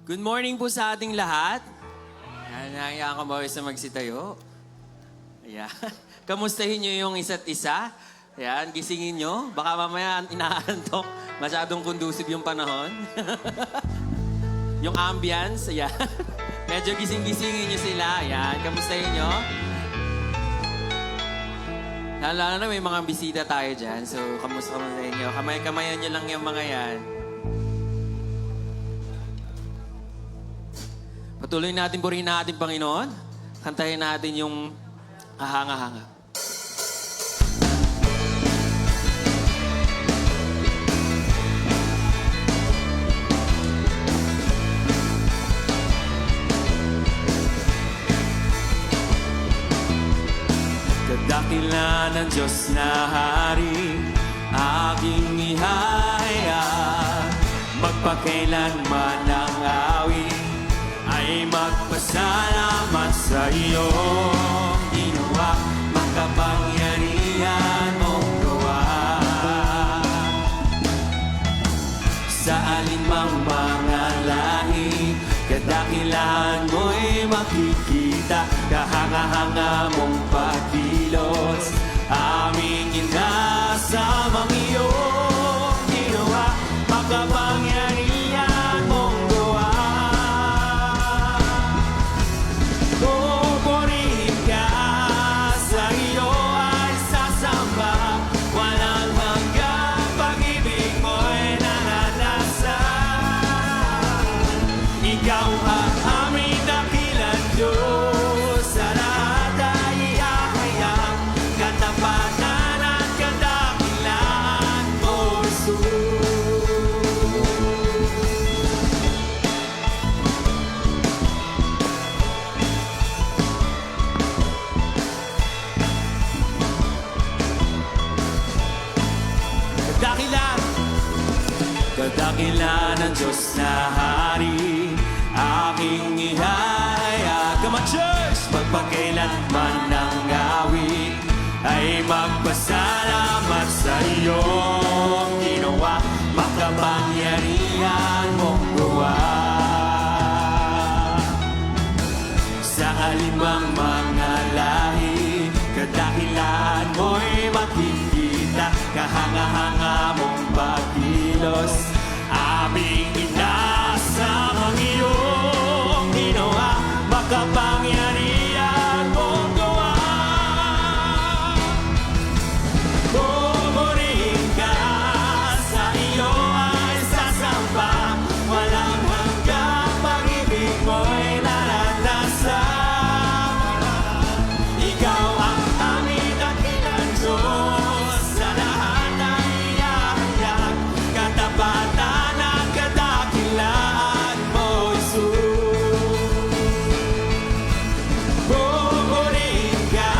Good morning po sa ating lahat. Ayan, nahayaan ko ba sa magsitayo? Ayan. Kamustahin nyo yung isa't isa? Ayan, gisingin nyo. Baka mamaya inaantok. Masyadong conducive yung panahon. Yung ambience, ayan. Medyo gising-gisingin nyo sila. Ayan, kamustahin nyo? Lalo na may mga bisita tayo dyan. So, kamustahin nyo? Kamay-kamayan nyo lang yung mga yan. Patuloy natin purihin na ating Panginoon. Kantahin natin yung hanga-hanga. Kadakilan ng Diyos na Hari, aking ihahayag. Magpakailanman ang awit ay magpasalamat sa iyong ginawa, makapangyarihan mong gawa. Sa alinmang mga lahi, kadakilan mo'y makikita, kahanga-hanga mong pagkilos, aming inasamang iyong ginawa, makapangyarihan mong gawa. Pupurihin ka, sa iyo ay sasamba, walang hanggang pag-ibig mo'y naranasan. Ikaw ang aming dakilang Diyos, sa lahat ay ihahayag, katapatan at kadakilan mo, Jesus. Kadakilan, kadakilan ng Diyos na Hari, aking ihahayag. Come on, church! Magpakailanman ng awit ay magpasalamat sa iyong ginawa, makapangyarihan mong gawa. Sa alinmang mga lahi, kadakilan mo'y makikita, kahanga-hanga mong pagkilos, aming inasamang iyong ginawa, makapangyarihan mong gawa. Pupurihin ka, sa iyo ay sasamba, walang hanggang pag-ibig mo'y naranasan. Ikaw ang aming dakilang Diyos, sa lahat ay ihahayag, katapatan at kadakilan mo, Jesus. Pupurihin ka,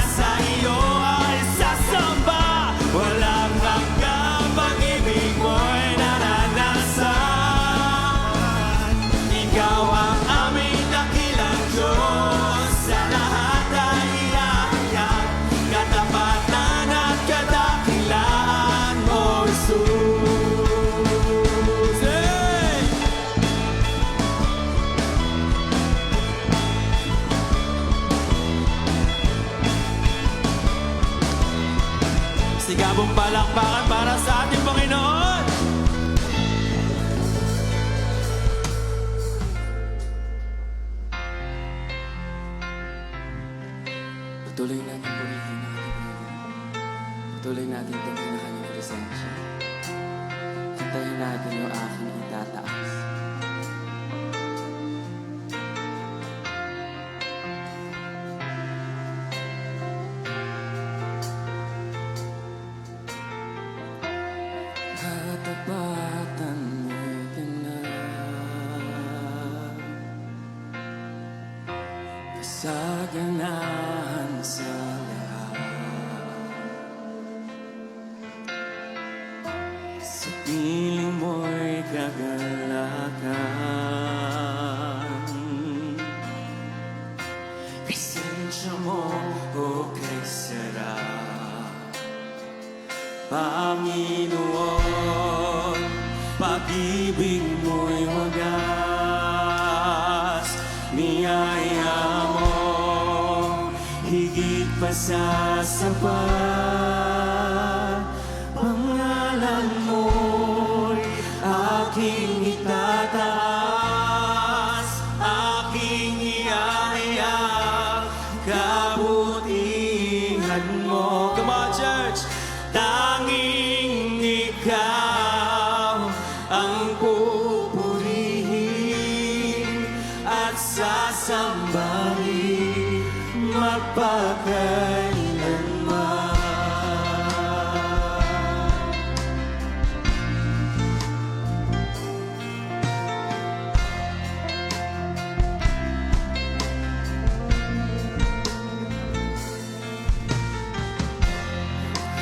sa iyo ay sasamba, walang hanggang pag-ibig mo'y naranasan. Ikaw ang aming dakilang Diyos, sa lahat ay ihahayag, katapatan at kadakilan mo, Jesus. Hey! Sigabong palakpakan para sa ating Panginoon. Patuloy natin purihin ang ating Panginoon. Patuloy natin tingnan ang kanyang presensya. Kantahin natin yung aking itataas. Katapatan mo'y ganap, kasaganahan sa lahat. Sa piling mo'y kagalakan, presensya mo o kay sarap. Panginoon, pag-ibig mo'y wagas. masasapat. Pangalan mo'y aking itataas, aking iahiyak, kabutihan mo. Come on, church! Tanging ikaw ang pupurihin at sasambahin magpakailanman.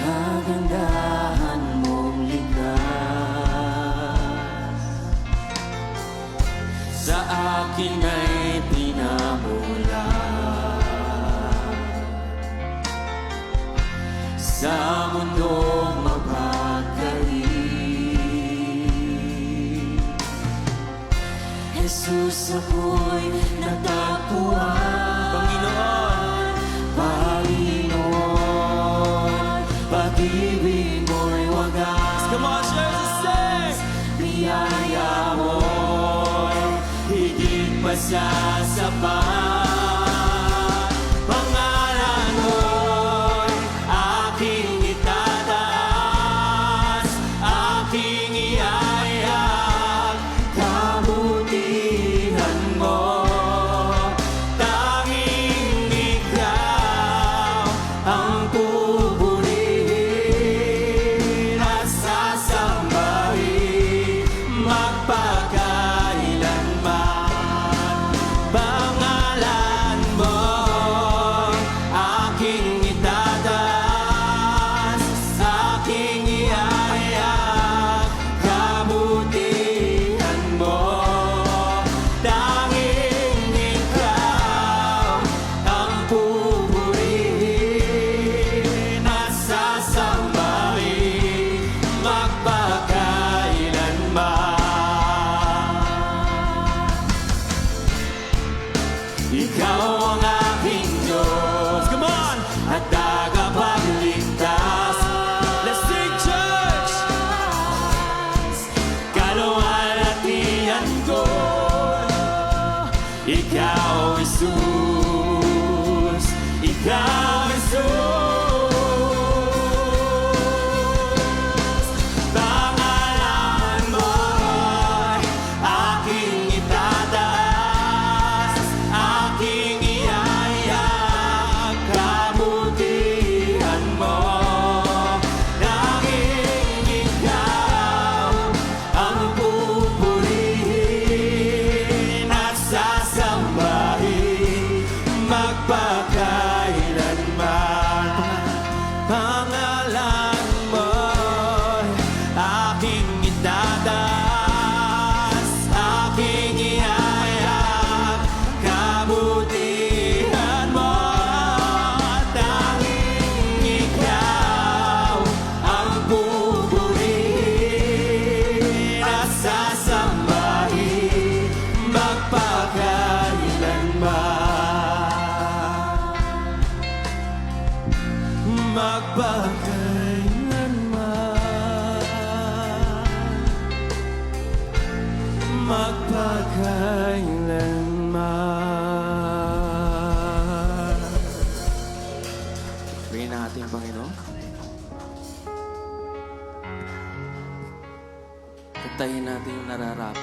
Kagandahan mong likas sa akin ay pinamula. Sa mundong mapagkalit, Jesus ako'y natagpuan. Panginoon, Panginoon, pag-ibig mo'y wagas. Come on, church, sing! Biyaya mo'y higit pa sa sapat. Pangalan mo'y aking itataas, aking iahiyak, kabutihan mo. Tanging ikaw ang pupurihin at sasambahin magpakailanman. Pangalan mo aking itataas, aking iahiyak, kabutihan mo. Tanging ikaw ang pupurihin at sasambahin magpakailanman. Ikaw ang aking Diyos, come on, at tagapagligtas. Let's sing, church! Kaluwalhatian ko, ikaw, Jesus, ikaw, Jesus. Pangalan mo'y aking itataas, aking iahiyak, kabutihan mo. Tanging ikaw ang pupurihin at sasambahin magpakailanman. Pangalan mo'y aking itataas, aking iahiyak, kabutihan mo. Tanging ikaw ang pupurihin at sasambahin magpakailanman. Magpakailanman. Pray natin, Panginoon. Kantahin natin yung nararapat.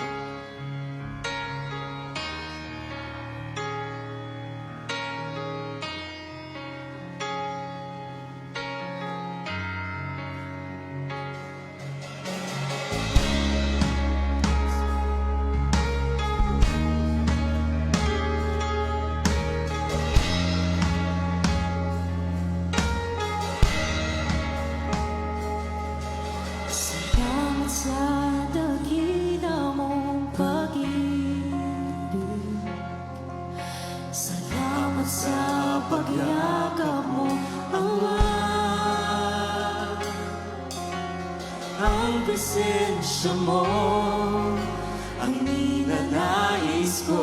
Salamat sa dakila mong pag-ibig. Salamat sa pagyakap mo, Ama. Ang presensya mo ang ninanais ko.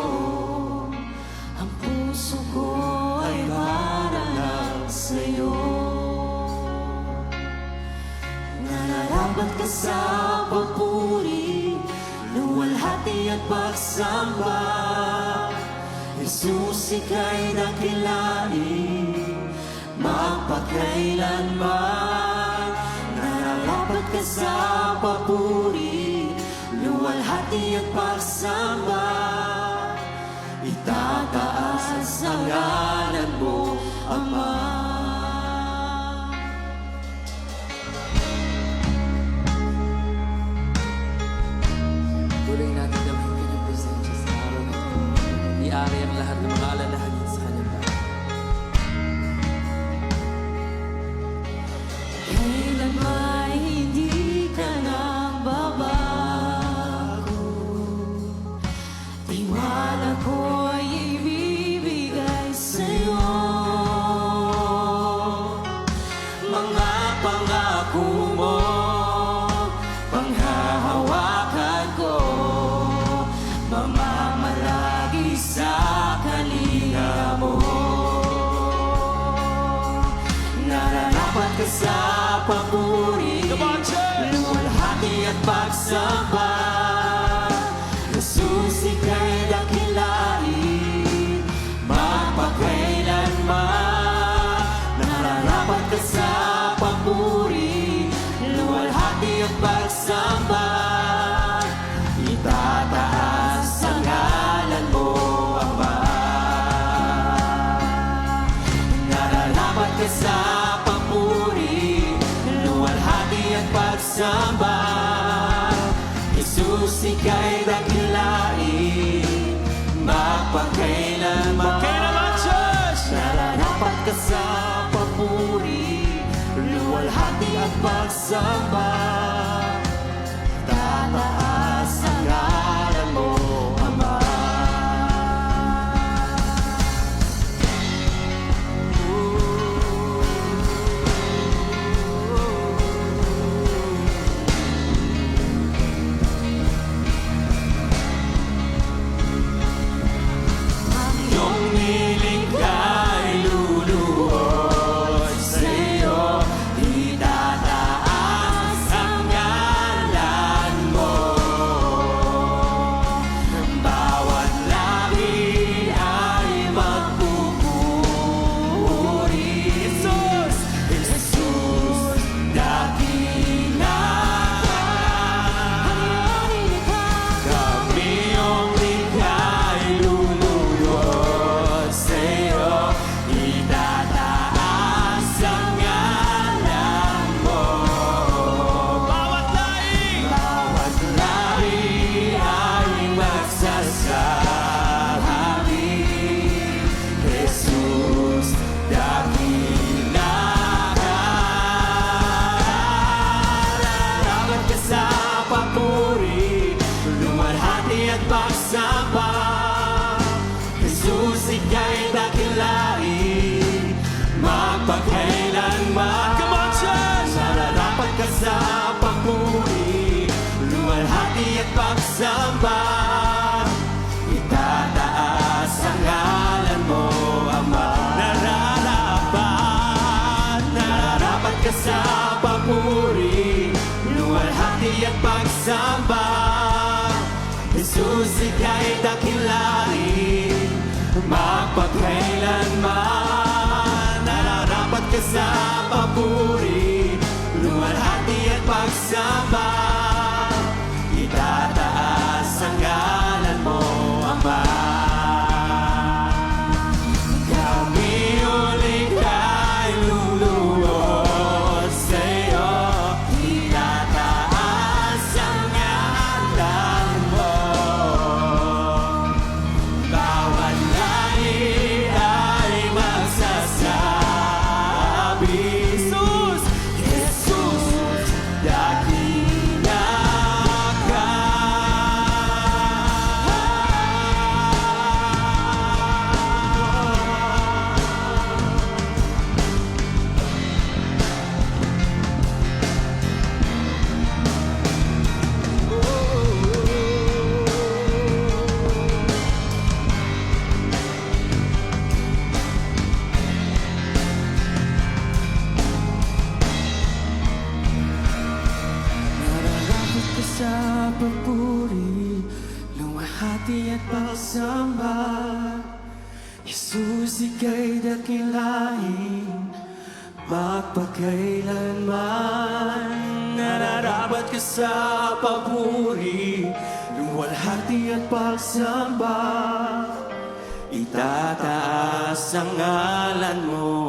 Ang puso ko ay para lang sa'yo. Nararapat ka sa papuri, luwalhati at pagsamba. Jesus, ika'y dakilain, magpakailanman. Nararapat ka sa papuri, luwalhati at pagsamba. Itataas ang ngalan mo, Ama. Tuloy natin naman ang kanyang presensya sa araw na ito. Iari ang lahat ng mga alalahanin sa kanyang bahay. Kailan may hindi ka nang babago, tiwala ko'y ibibigay sa'yo. Mga pangako mo, panghahawakan ko, mamamalagi sa kalinga mo. Nararapat ka sa papuri, luwalhati at pagsamba. Jesus, ika'y dakilain, magpakailanman. Nararapat ka sa papuri, luwalhati at pagsamba. Itataas ang ngalan mo, Ama. Nararapat ka sa papuri, luwalhati at pagsamba. Jesus, ika'y dakilain, magpakailanman. Nararapat ka sa papuri, luwalhati at pagsamba. Tataas ang ngalan mo, Ama. Yung nilingkay luluhod sa'yo, itataas ang ngalan mo. Bawat labi ay magpupuri. Jesus, Jesus, dakila ka. Kami yung likhay luluhod sa'yo, itataas ang ngalan mo. Bawat labi ay magsasabi, Jesus, dakila ka. Nararapat ka sa papuri, luwalhati at pagsamba. Jesus, ika'y dakilain, magpakailanman. Nararapat ka sa papuri, luwalhati at pagsamba. Itataas ang ngalan mo, Ama. Nararapat ka sa papuri, luwalhati at pagsamba. Jesus, ika'y dakilain, magpakailanman. Nararapat ka sa papuri, luwalhati at pagsamba. Itataas ang ngalan mo, Ama. Kami ulit ay luluhod sa'yo, itataas ang ngalan mo. Bawat lahi ay magsasabi, Jesus, sa papuri, luwalhati at pagsamba. Jesus, ika'y dakilain, magpakailanman. Nararapat ka sa papuri, luwalhati at pagsamba. Itataas ang ngalan mo,